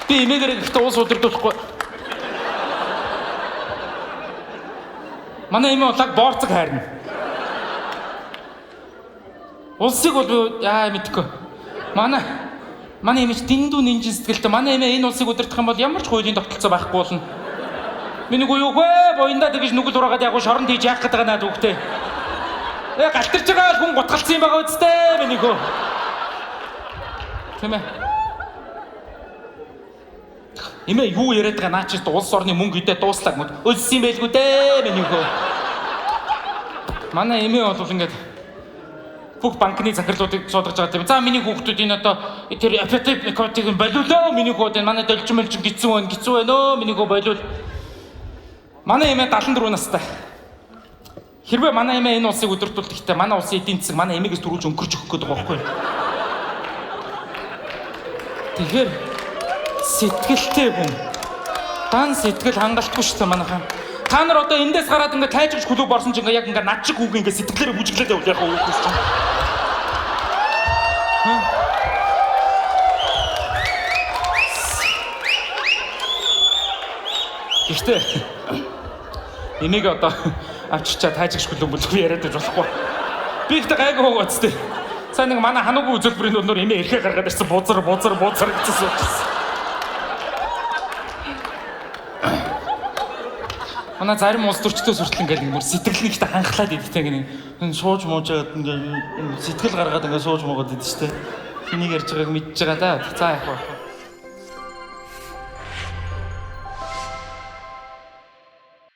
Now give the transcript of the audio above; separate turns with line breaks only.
Би эмээгээр ихтэй уус удирдуулахгүй. Манай эмээ улааг боорцог хайрна. Улсыг бол яа мэдгүй. Манай эмээч дэндүү нинжин сэтгэлтэй. Манай эмээ энэ улсыг удирдах юм бол ямар ч хуулийн тогтолцоо байхгүй болно. Миний гоо юу вэ? Боёндаа тэгж нүгэл ураагаад яг шоронд хийж яах гэдэг наад үгтэй. Галтарч байгаа хүн гутгалцсан юм байгаа үсттэй миний гоо. Тэмээ. Эмээ юу яриад байгаа наа чи улс орны мөнгө идэ дууслаг мэд. Өлсөн байлгүй дээ миний гоо. Манай эмээ бол ингээд бүх банкны захирлуудыг суудгаж байгаа юм. За миний хүүхдүүд энэ одоо тэр аппетит кодыг болиулоо. Миний хүүхдүүд манай должин гизүү байна. Миний гоо болиул. Манай эмээ 74 настай. Хэрвээ манай эмээ энэ улсыг удирдуулах гэхдээ манай улсын эдийн засаг манай эмээгээс түрүүлж өнгөрч өгөх гэдэг байгаа байхгүй юу? Тэгэхээр сэтгэлтэй хүн. Дан сэтгэл хангалтгүй шүү дээ манайхан. Та нар одоо эндээс гараад ингээд тайжгч клуб орсон ч ингээд яг ингээд над шиг хүүг ингээд сэтгэлээрээ бүжиглээд явуул яах вэ гэж чинь. Гэхдээ эмээг одоо авчирчаа тайжгч клуб бүлгүй яриад байж болохгүй. Би ихтэй гайгүй хооцтой. Сайн нэг манай хануугийн үзүүлбэрийн өнөр эмээ эрхээ гаргаад ирсэн бузар гэсэн. Манай зарим улс төрчдөөс хүртэл ингээд нэг сэтгэл нэгтэй ханхлаад идэгтэй ингээд сууж муужаад ингээд сэтгэл гаргаад ингээд сууж муугаад идэв штэ. Энийг ярьж байгааг мэдж байгаа да. За яах вэ?